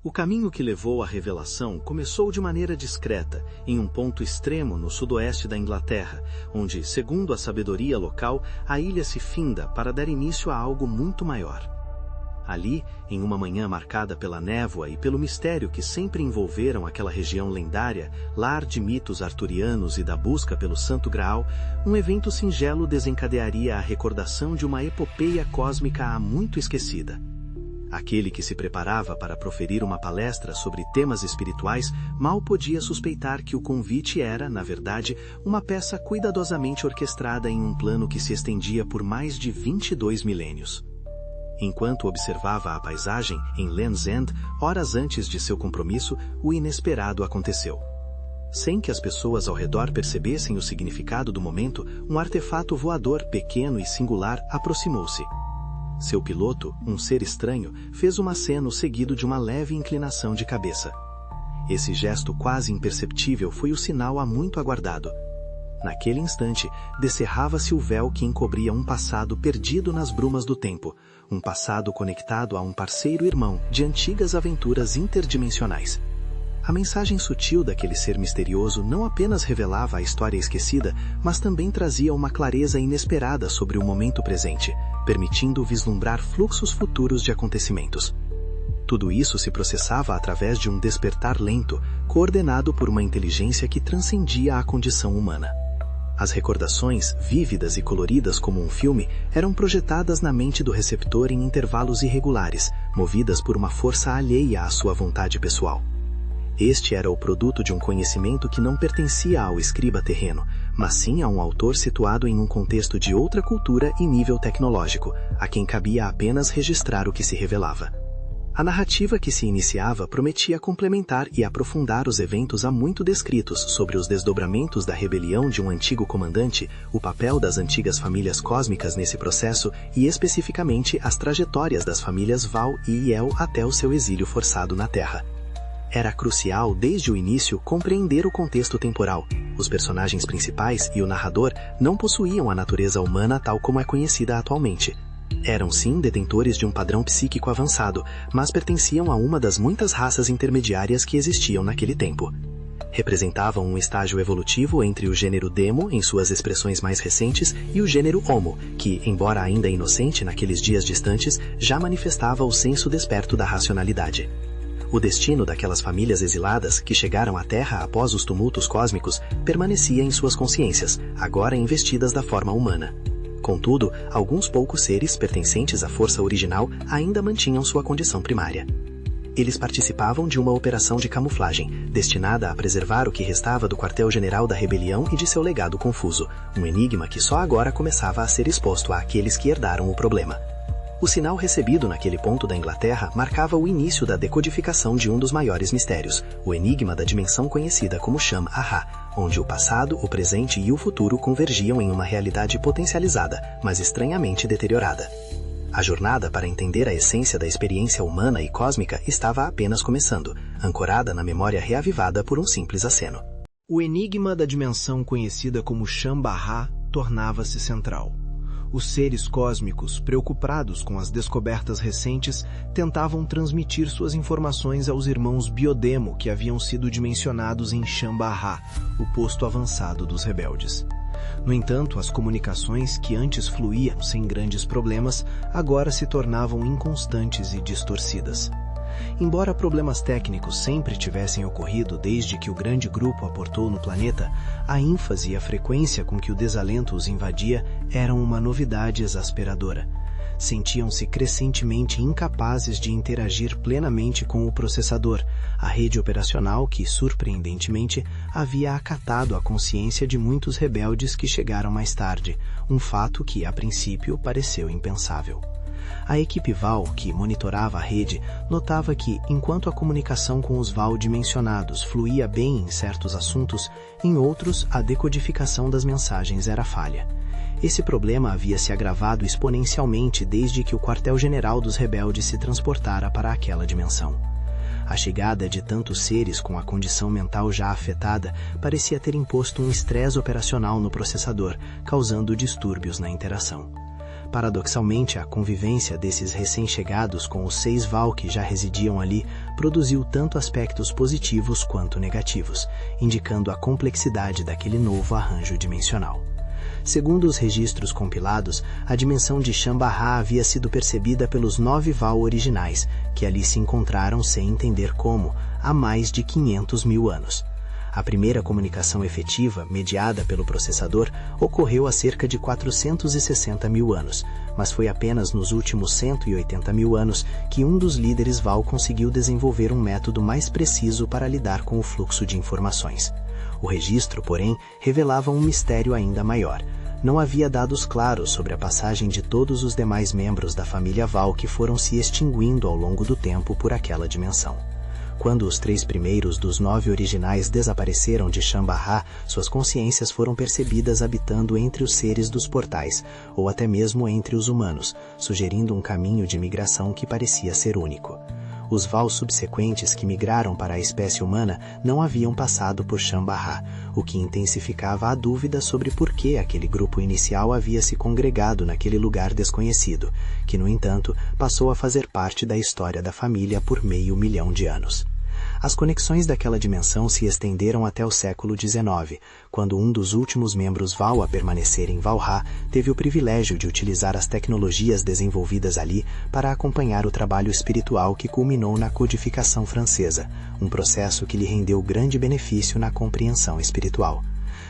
O caminho que levou à revelação começou de maneira discreta, em um ponto extremo no sudoeste da Inglaterra, onde, segundo a sabedoria local, a ilha se finda para dar início a algo muito maior. Ali, em uma manhã marcada pela névoa e pelo mistério que sempre envolveram aquela região lendária, lar de mitos arturianos e da busca pelo Santo Graal, um evento singelo desencadearia a recordação de uma epopeia cósmica há muito esquecida. Aquele que se preparava para proferir uma palestra sobre temas espirituais mal podia suspeitar que o convite era, na verdade, uma peça cuidadosamente orquestrada em um plano que se estendia por mais de 22 milênios. Enquanto observava a paisagem em Land's End, horas antes de seu compromisso, o inesperado aconteceu. Sem que as pessoas ao redor percebessem o significado do momento, um artefato voador pequeno e singular aproximou-se. Seu piloto, um ser estranho, fez um aceno seguido de uma leve inclinação de cabeça. Esse gesto quase imperceptível foi o sinal há muito aguardado. Naquele instante, descerrava-se o véu que encobria um passado perdido nas brumas do tempo, um passado conectado a um parceiro irmão de antigas aventuras interdimensionais. A mensagem sutil daquele ser misterioso não apenas revelava a história esquecida, mas também trazia uma clareza inesperada sobre o momento presente, permitindo vislumbrar fluxos futuros de acontecimentos. Tudo isso se processava através de um despertar lento, coordenado por uma inteligência que transcendia a condição humana. As recordações, vívidas e coloridas como um filme, eram projetadas na mente do receptor em intervalos irregulares, movidas por uma força alheia à sua vontade pessoal. Este era o produto de um conhecimento que não pertencia ao escriba terreno, mas sim a um autor situado em um contexto de outra cultura e nível tecnológico, a quem cabia apenas registrar o que se revelava. A narrativa que se iniciava prometia complementar e aprofundar os eventos há muito descritos sobre os desdobramentos da rebelião de um antigo comandante, o papel das antigas famílias cósmicas nesse processo e especificamente as trajetórias das famílias Val e Iel até o seu exílio forçado na Terra. Era crucial, desde o início, compreender o contexto temporal. Os personagens principais e o narrador não possuíam a natureza humana tal como é conhecida atualmente. Eram sim detentores de um padrão psíquico avançado, mas pertenciam a uma das muitas raças intermediárias que existiam naquele tempo. Representavam um estágio evolutivo entre o gênero Demo, em suas expressões mais recentes, e o gênero Homo, que, embora ainda inocente naqueles dias distantes, já manifestava o senso desperto da racionalidade. O destino daquelas famílias exiladas, que chegaram à Terra após os tumultos cósmicos, permanecia em suas consciências, agora investidas da forma humana. Contudo, alguns poucos seres pertencentes à força original ainda mantinham sua condição primária. Eles participavam de uma operação de camuflagem, destinada a preservar o que restava do quartel-general da rebelião e de seu legado confuso, um enigma que só agora começava a ser exposto àqueles que herdaram o problema. O sinal recebido naquele ponto da Inglaterra marcava o início da decodificação de um dos maiores mistérios, o enigma da dimensão conhecida como Sham-Aha, onde o passado, o presente e o futuro convergiam em uma realidade potencializada, mas estranhamente deteriorada. A jornada para entender a essência da experiência humana e cósmica estava apenas começando, ancorada na memória reavivada por um simples aceno. O enigma da dimensão conhecida como Sham-Aha tornava-se central. Os seres cósmicos, preocupados com as descobertas recentes, tentavam transmitir suas informações aos irmãos Biodemo que haviam sido dimensionados em Sham-Aha, o posto avançado dos rebeldes. No entanto, as comunicações que antes fluíam sem grandes problemas, agora se tornavam inconstantes e distorcidas. Embora problemas técnicos sempre tivessem ocorrido desde que o grande grupo aportou no planeta, a ênfase e a frequência com que o desalento os invadia eram uma novidade exasperadora. Sentiam-se crescentemente incapazes de interagir plenamente com o processador, a rede operacional que, surpreendentemente, havia acatado a consciência de muitos rebeldes que chegaram mais tarde, um fato que, a princípio, pareceu impensável. A equipe Val, que monitorava a rede, notava que, enquanto a comunicação com os Val dimensionados fluía bem em certos assuntos, em outros a decodificação das mensagens era falha. Esse problema havia se agravado exponencialmente desde que o quartel-general dos rebeldes se transportara para aquela dimensão. A chegada de tantos seres com a condição mental já afetada parecia ter imposto um estresse operacional no processador, causando distúrbios na interação. Paradoxalmente, a convivência desses recém-chegados com os 6 Val que já residiam ali produziu tanto aspectos positivos quanto negativos, indicando a complexidade daquele novo arranjo dimensional. Segundo os registros compilados, a dimensão de Shambhala havia sido percebida pelos 9 Val originais, que ali se encontraram sem entender como, há mais de 500 mil anos. A primeira comunicação efetiva, mediada pelo processador, ocorreu há cerca de 460 mil anos, mas foi apenas nos últimos 180 mil anos que um dos líderes Val conseguiu desenvolver um método mais preciso para lidar com o fluxo de informações. O registro, porém, revelava um mistério ainda maior. Não havia dados claros sobre a passagem de todos os demais membros da família Val que foram se extinguindo ao longo do tempo por aquela dimensão. Quando os 3 primeiros dos 9 originais desapareceram de Shambhala, suas consciências foram percebidas habitando entre os seres dos portais, ou até mesmo entre os humanos, sugerindo um caminho de migração que parecia ser único. Os Val subsequentes que migraram para a espécie humana não haviam passado por Shambhala, o que intensificava a dúvida sobre por que aquele grupo inicial havia se congregado naquele lugar desconhecido, que, no entanto, passou a fazer parte da história da família por meio milhão de anos. As conexões daquela dimensão se estenderam até o século XIX, quando um dos últimos membros Val a permanecer em Valhalla teve o privilégio de utilizar as tecnologias desenvolvidas ali para acompanhar o trabalho espiritual que culminou na codificação francesa, um processo que lhe rendeu grande benefício na compreensão espiritual.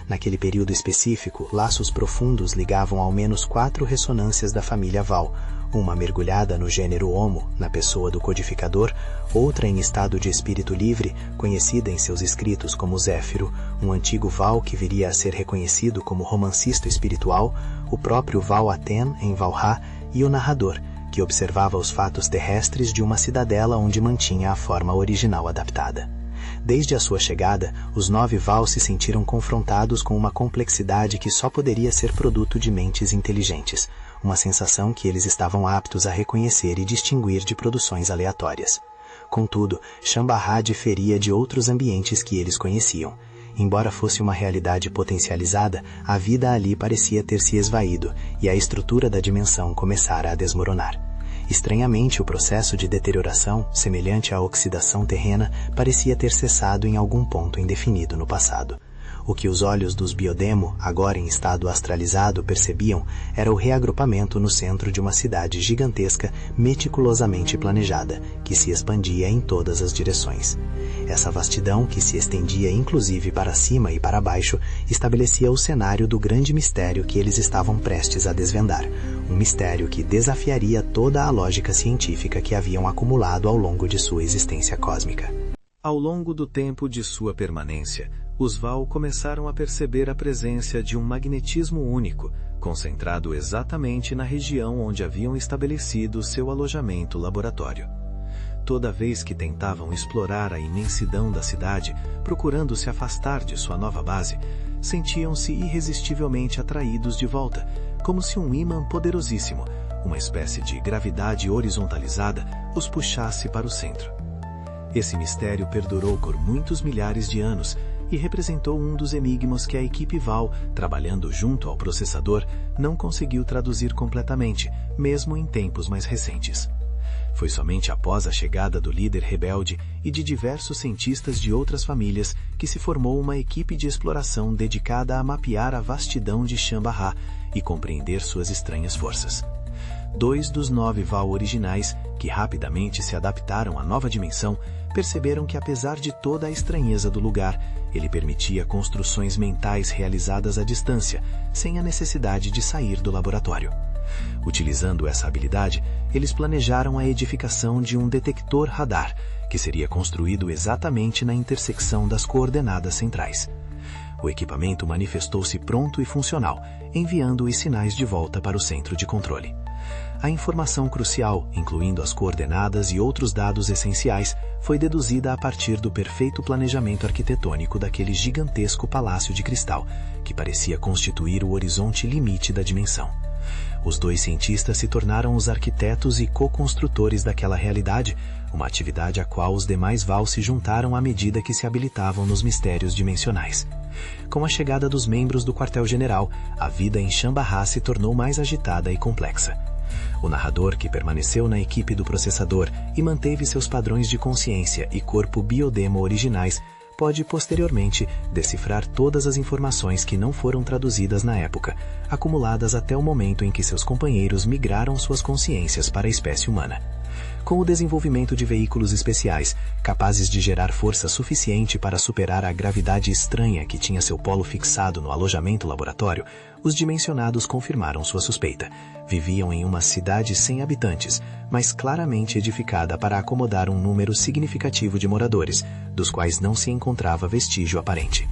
Naquele período específico, laços profundos ligavam ao menos 4 ressonâncias da família Val, uma mergulhada no gênero Homo, na pessoa do codificador, outra em estado de espírito livre, conhecida em seus escritos como Zéfiro, um antigo Val que viria a ser reconhecido como romancista espiritual, o próprio Val Aten em Valhalla e o narrador, que observava os fatos terrestres de uma cidadela onde mantinha a forma original adaptada. Desde a sua chegada, os 9 Val se sentiram confrontados com uma complexidade que só poderia ser produto de mentes inteligentes, uma sensação que eles estavam aptos a reconhecer e distinguir de produções aleatórias. Contudo, Shambhala diferia de outros ambientes que eles conheciam. Embora fosse uma realidade potencializada, a vida ali parecia ter se esvaído e a estrutura da dimensão começara a desmoronar. Estranhamente, o processo de deterioração, semelhante à oxidação terrena, parecia ter cessado em algum ponto indefinido no passado. O que os olhos dos Biodemo, agora em estado astralizado, percebiam era o reagrupamento no centro de uma cidade gigantesca, meticulosamente planejada, que se expandia em todas as direções. Essa vastidão, que se estendia inclusive para cima e para baixo, estabelecia o cenário do grande mistério que eles estavam prestes a desvendar, um mistério que desafiaria toda a lógica científica que haviam acumulado ao longo de sua existência cósmica. Ao longo do tempo de sua permanência, os Val começaram a perceber a presença de um magnetismo único, concentrado exatamente na região onde haviam estabelecido seu alojamento laboratório. Toda vez que tentavam explorar a imensidão da cidade, procurando se afastar de sua nova base, sentiam-se irresistivelmente atraídos de volta, como se um ímã poderosíssimo, uma espécie de gravidade horizontalizada, os puxasse para o centro. Esse mistério perdurou por muitos milhares de anos, e representou um dos enigmas que a equipe Val, trabalhando junto ao processador, não conseguiu traduzir completamente, mesmo em tempos mais recentes. Foi somente após a chegada do líder rebelde e de diversos cientistas de outras famílias que se formou uma equipe de exploração dedicada a mapear a vastidão de Shambhala e compreender suas estranhas forças. 2 dos 9 Val originais, que rapidamente se adaptaram à nova dimensão, perceberam que apesar de toda a estranheza do lugar, ele permitia construções mentais realizadas à distância, sem a necessidade de sair do laboratório. Utilizando essa habilidade, eles planejaram a edificação de um detector radar, que seria construído exatamente na intersecção das coordenadas centrais. O equipamento manifestou-se pronto e funcional, enviando os sinais de volta para o centro de controle. A informação crucial, incluindo as coordenadas e outros dados essenciais, foi deduzida a partir do perfeito planejamento arquitetônico daquele gigantesco palácio de cristal, que parecia constituir o horizonte limite da dimensão. Os 2 cientistas se tornaram os arquitetos e co-construtores daquela realidade, uma atividade a qual os demais Val se juntaram à medida que se habilitavam nos mistérios dimensionais. Com a chegada dos membros do quartel-general, a vida em Shambarra se tornou mais agitada e complexa. O narrador, que permaneceu na equipe do processador e manteve seus padrões de consciência e corpo biodemo originais, pode posteriormente decifrar todas as informações que não foram traduzidas na época, acumuladas até o momento em que seus companheiros migraram suas consciências para a espécie humana. Com o desenvolvimento de veículos especiais, capazes de gerar força suficiente para superar a gravidade estranha que tinha seu polo fixado no alojamento laboratório, os dimensionados confirmaram sua suspeita. Viviam em uma cidade sem habitantes, mas claramente edificada para acomodar um número significativo de moradores, dos quais não se encontrava vestígio aparente.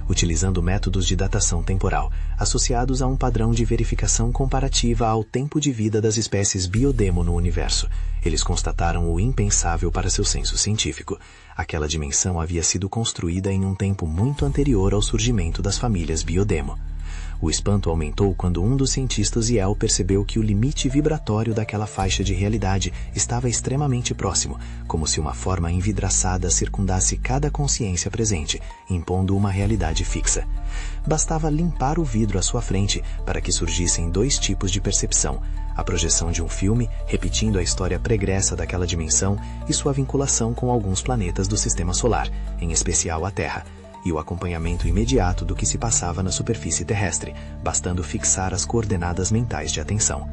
Utilizando métodos de datação temporal, associados a um padrão de verificação comparativa ao tempo de vida das espécies biodemo no universo, eles constataram o impensável para seu senso científico. Aquela dimensão havia sido construída em um tempo muito anterior ao surgimento das famílias biodemo. O espanto aumentou quando um dos cientistas Yale percebeu que o limite vibratório daquela faixa de realidade estava extremamente próximo, como se uma forma envidraçada circundasse cada consciência presente, impondo uma realidade fixa. Bastava limpar o vidro à sua frente para que surgissem dois tipos de percepção: a projeção de um filme, repetindo a história pregressa daquela dimensão e sua vinculação com alguns planetas do Sistema Solar, em especial a Terra, e o acompanhamento imediato do que se passava na superfície terrestre, bastando fixar as coordenadas mentais de atenção.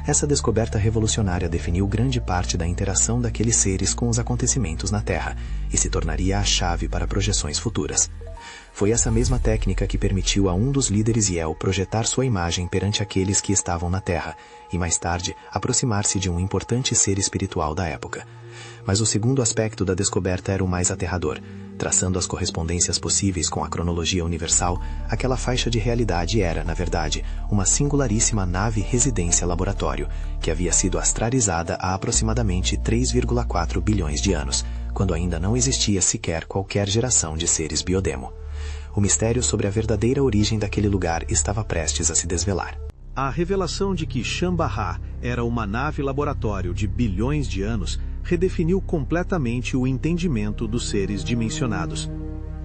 Essa descoberta revolucionária definiu grande parte da interação daqueles seres com os acontecimentos na Terra e se tornaria a chave para projeções futuras. Foi essa mesma técnica que permitiu a um dos líderes Yale projetar sua imagem perante aqueles que estavam na Terra e, mais tarde, aproximar-se de um importante ser espiritual da época. Mas o segundo aspecto da descoberta era o mais aterrador. Traçando as correspondências possíveis com a cronologia universal, aquela faixa de realidade era, na verdade, uma singularíssima nave residência-laboratório, que havia sido astralizada há aproximadamente 3,4 bilhões de anos, quando ainda não existia sequer qualquer geração de seres biodemo. O mistério sobre a verdadeira origem daquele lugar estava prestes a se desvelar. A revelação de que Shambarra era uma nave-laboratório de bilhões de anos redefiniu completamente o entendimento dos seres dimensionados.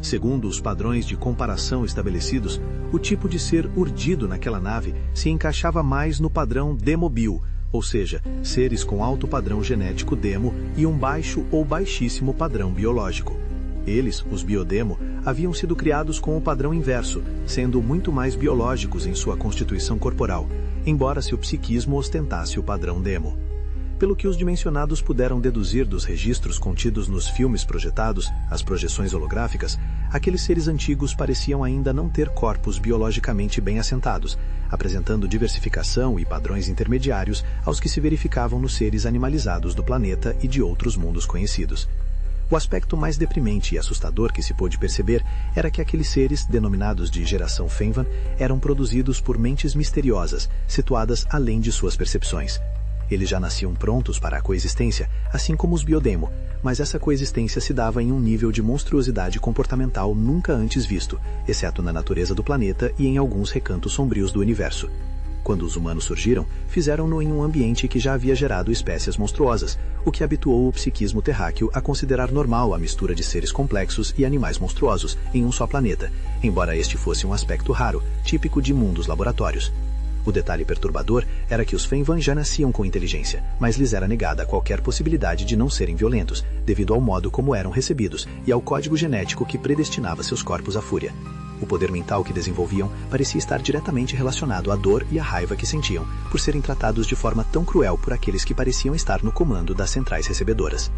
Segundo os padrões de comparação estabelecidos, o tipo de ser urdido naquela nave se encaixava mais no padrão Demobil, ou seja, seres com alto padrão genético Demo e um baixo ou baixíssimo padrão biológico. Eles, os biodemo, haviam sido criados com o padrão inverso, sendo muito mais biológicos em sua constituição corporal, embora seu psiquismo ostentasse o padrão Demo. Pelo que os dimensionados puderam deduzir dos registros contidos nos filmes projetados, as projeções holográficas, aqueles seres antigos pareciam ainda não ter corpos biologicamente bem assentados, apresentando diversificação e padrões intermediários aos que se verificavam nos seres animalizados do planeta e de outros mundos conhecidos. O aspecto mais deprimente e assustador que se pôde perceber era que aqueles seres, denominados de geração Fenvan, eram produzidos por mentes misteriosas, situadas além de suas percepções. Eles já nasciam prontos para a coexistência, assim como os biodemo, mas essa coexistência se dava em um nível de monstruosidade comportamental nunca antes visto, exceto na natureza do planeta e em alguns recantos sombrios do universo. Quando os humanos surgiram, fizeram-no em um ambiente que já havia gerado espécies monstruosas, o que habituou o psiquismo terráqueo a considerar normal a mistura de seres complexos e animais monstruosos em um só planeta, embora este fosse um aspecto raro, típico de mundos laboratórios. O detalhe perturbador era que os Fenvan já nasciam com inteligência, mas lhes era negada qualquer possibilidade de não serem violentos, devido ao modo como eram recebidos e ao código genético que predestinava seus corpos à fúria. O poder mental que desenvolviam parecia estar diretamente relacionado à dor e à raiva que sentiam, por serem tratados de forma tão cruel por aqueles que pareciam estar no comando das centrais recebedoras.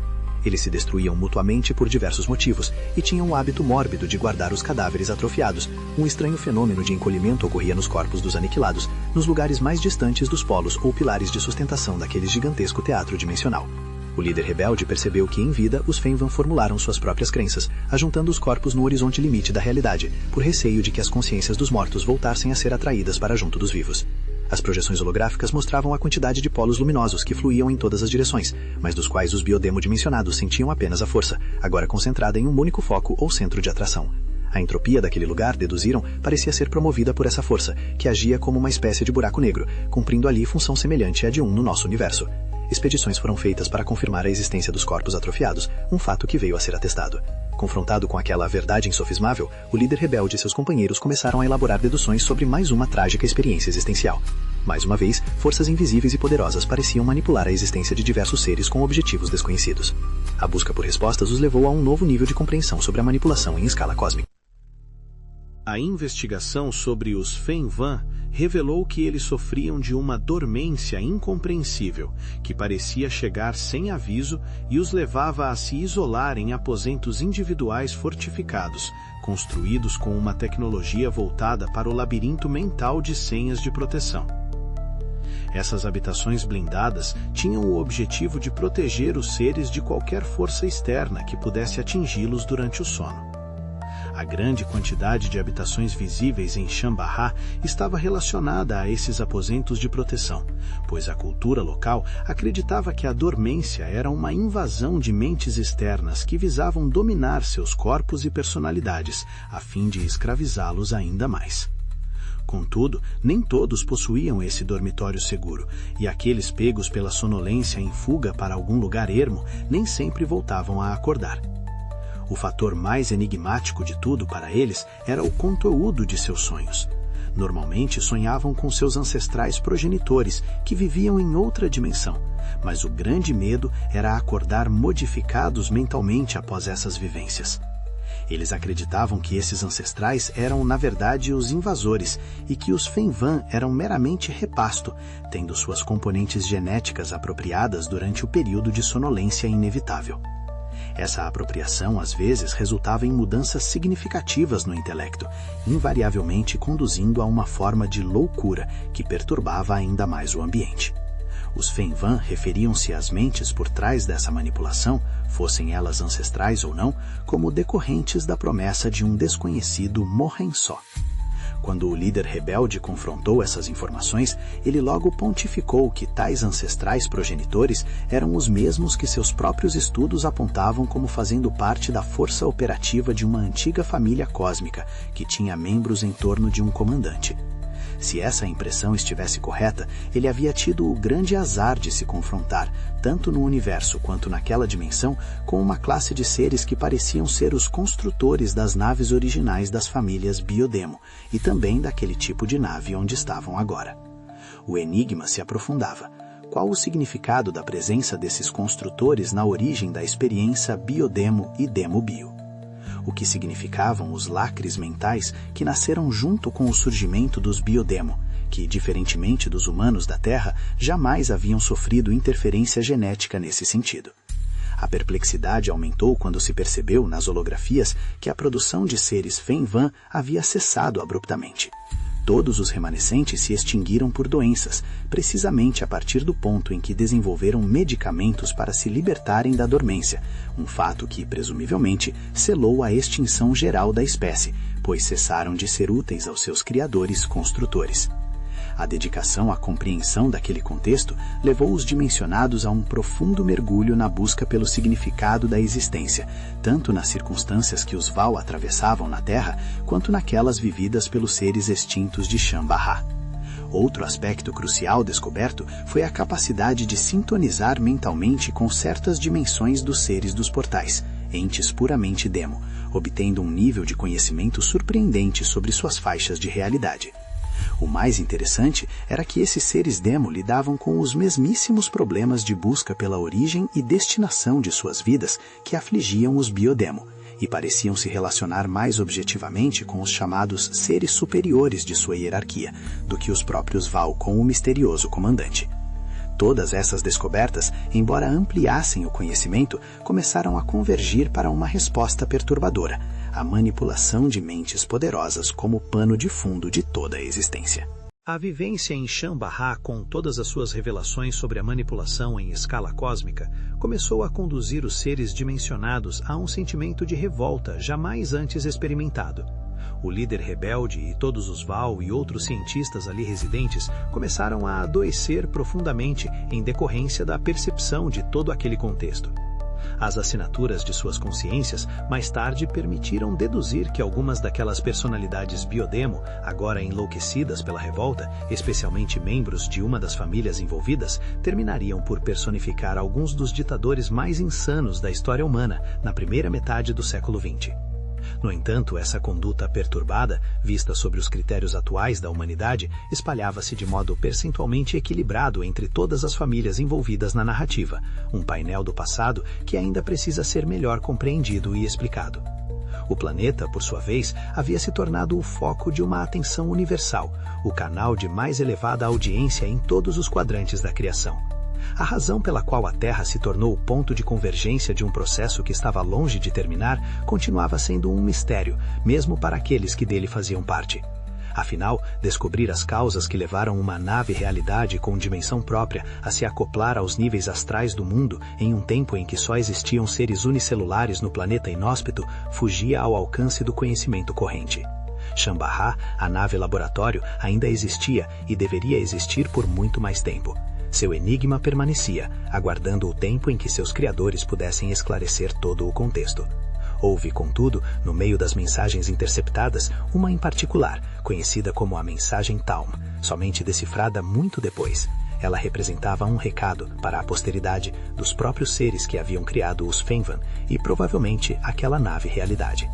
Eles se destruíam mutuamente por diversos motivos e tinham o hábito mórbido de guardar os cadáveres atrofiados. Um estranho fenômeno de encolhimento ocorria nos corpos dos aniquilados, nos lugares mais distantes dos polos ou pilares de sustentação daquele gigantesco teatro dimensional. O líder rebelde percebeu que, em vida, os Fenvan formularam suas próprias crenças, ajuntando os corpos no horizonte limite da realidade, por receio de que as consciências dos mortos voltassem a ser atraídas para junto dos vivos. As projeções holográficas mostravam a quantidade de polos luminosos que fluíam em todas as direções, mas dos quais os biodemo dimensionados sentiam apenas a força, agora concentrada em um único foco ou centro de atração. A entropia daquele lugar, deduziram, parecia ser promovida por essa força, que agia como uma espécie de buraco negro, cumprindo ali função semelhante à de um no nosso universo. Expedições foram feitas para confirmar a existência dos corpos atrofiados, um fato que veio a ser atestado. Confrontado com aquela verdade insofismável, o líder rebelde e seus companheiros começaram a elaborar deduções sobre mais uma trágica experiência existencial. Mais uma vez, forças invisíveis e poderosas pareciam manipular a existência de diversos seres com objetivos desconhecidos. A busca por respostas os levou a um novo nível de compreensão sobre a manipulação em escala cósmica. A investigação sobre os Fenvan revelou que eles sofriam de uma dormência incompreensível, que parecia chegar sem aviso e os levava a se isolar em aposentos individuais fortificados, construídos com uma tecnologia voltada para o labirinto mental de senhas de proteção. Essas habitações blindadas tinham o objetivo de proteger os seres de qualquer força externa que pudesse atingi-los durante o sono. A grande quantidade de habitações visíveis em Shambarra estava relacionada a esses aposentos de proteção, pois a cultura local acreditava que a dormência era uma invasão de mentes externas que visavam dominar seus corpos e personalidades, a fim de escravizá-los ainda mais. Contudo, nem todos possuíam esse dormitório seguro, e aqueles pegos pela sonolência em fuga para algum lugar ermo nem sempre voltavam a acordar. O fator mais enigmático de tudo para eles era o conteúdo de seus sonhos. Normalmente sonhavam com seus ancestrais progenitores, que viviam em outra dimensão, mas o grande medo era acordar modificados mentalmente após essas vivências. Eles acreditavam que esses ancestrais eram, na verdade, os invasores e que os Fenvan eram meramente repasto, tendo suas componentes genéticas apropriadas durante o período de sonolência inevitável. Essa apropriação, às vezes, resultava em mudanças significativas no intelecto, invariavelmente conduzindo a uma forma de loucura que perturbava ainda mais o ambiente. Os Fenvan referiam-se às mentes por trás dessa manipulação, fossem elas ancestrais ou não, como decorrentes da promessa de um desconhecido Morrensó. Quando o líder rebelde confrontou essas informações, ele logo pontificou que tais ancestrais progenitores eram os mesmos que seus próprios estudos apontavam como fazendo parte da força operativa de uma antiga família cósmica, que tinha membros em torno de um comandante. Se essa impressão estivesse correta, ele havia tido o grande azar de se confrontar, tanto no universo quanto naquela dimensão, com uma classe de seres que pareciam ser os construtores das naves originais das famílias Biodemo, e também daquele tipo de nave onde estavam agora. O enigma se aprofundava. Qual o significado da presença desses construtores na origem da experiência Biodemo e Demo-Bio? O que significavam os lacres mentais que nasceram junto com o surgimento dos Biodemo, que, diferentemente dos humanos da Terra, jamais haviam sofrido interferência genética nesse sentido. A perplexidade aumentou quando se percebeu nas holografias que a produção de seres Fenvan havia cessado abruptamente. Todos os remanescentes se extinguiram por doenças, precisamente a partir do ponto em que desenvolveram medicamentos para se libertarem da dormência, um fato que, presumivelmente, selou a extinção geral da espécie, pois cessaram de ser úteis aos seus criadores construtores. A dedicação à compreensão daquele contexto levou os dimensionados a um profundo mergulho na busca pelo significado da existência, tanto nas circunstâncias que os Val atravessavam na Terra, quanto naquelas vividas pelos seres extintos de Shambarra. Outro aspecto crucial descoberto foi a capacidade de sintonizar mentalmente com certas dimensões dos seres dos portais, entes puramente demo, obtendo um nível de conhecimento surpreendente sobre suas faixas de realidade. O mais interessante era que esses seres demo lidavam com os mesmíssimos problemas de busca pela origem e destinação de suas vidas que afligiam os biodemo, e pareciam se relacionar mais objetivamente com os chamados seres superiores de sua hierarquia, do que os próprios Val com o misterioso comandante. Todas essas descobertas, embora ampliassem o conhecimento, começaram a convergir para uma resposta perturbadora: a manipulação de mentes poderosas como pano de fundo de toda a existência. A vivência em Shambarra, com todas as suas revelações sobre a manipulação em escala cósmica, começou a conduzir os seres dimensionados a um sentimento de revolta jamais antes experimentado. O líder rebelde e todos os Val e outros cientistas ali residentes começaram a adoecer profundamente em decorrência da percepção de todo aquele contexto. As assinaturas de suas consciências mais tarde permitiram deduzir que algumas daquelas personalidades biodemo, agora enlouquecidas pela revolta, especialmente membros de uma das famílias envolvidas, terminariam por personificar alguns dos ditadores mais insanos da história humana na primeira metade do século XX. No entanto, essa conduta perturbada, vista sobre os critérios atuais da humanidade, espalhava-se de modo percentualmente equilibrado entre todas as famílias envolvidas na narrativa, um painel do passado que ainda precisa ser melhor compreendido e explicado. O planeta, por sua vez, havia se tornado o foco de uma atenção universal, o canal de mais elevada audiência em todos os quadrantes da criação. A razão pela qual a Terra se tornou o ponto de convergência de um processo que estava longe de terminar continuava sendo um mistério, mesmo para aqueles que dele faziam parte. Afinal, descobrir as causas que levaram uma nave realidade com dimensão própria a se acoplar aos níveis astrais do mundo em um tempo em que só existiam seres unicelulares no planeta inóspito fugia ao alcance do conhecimento corrente. Shambaha, a nave laboratório, ainda existia e deveria existir por muito mais tempo. Seu enigma permanecia, aguardando o tempo em que seus criadores pudessem esclarecer todo o contexto. Houve, contudo, no meio das mensagens interceptadas, uma em particular, conhecida como a mensagem Talm, somente decifrada muito depois. Ela representava um recado para a posteridade dos próprios seres que haviam criado os Fenvan e provavelmente aquela nave realidade.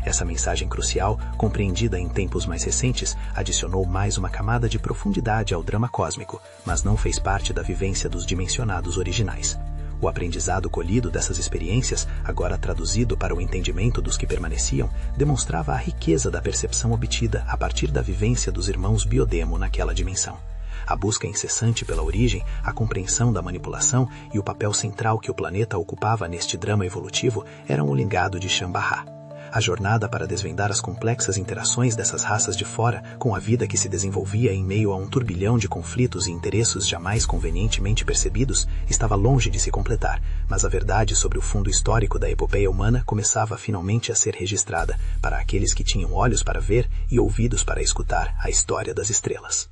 Essa mensagem crucial, compreendida em tempos mais recentes, adicionou mais uma camada de profundidade ao drama cósmico, mas não fez parte da vivência dos dimensionados originais. O aprendizado colhido dessas experiências, agora traduzido para o entendimento dos que permaneciam, demonstrava a riqueza da percepção obtida a partir da vivência dos irmãos biodemo naquela dimensão. A busca incessante pela origem, a compreensão da manipulação e o papel central que o planeta ocupava neste drama evolutivo eram o legado de Shambaha. A jornada para desvendar as complexas interações dessas raças de fora com a vida que se desenvolvia em meio a um turbilhão de conflitos e interesses jamais convenientemente percebidos estava longe de se completar, mas a verdade sobre o fundo histórico da epopeia humana começava finalmente a ser registrada para aqueles que tinham olhos para ver e ouvidos para escutar a história das estrelas.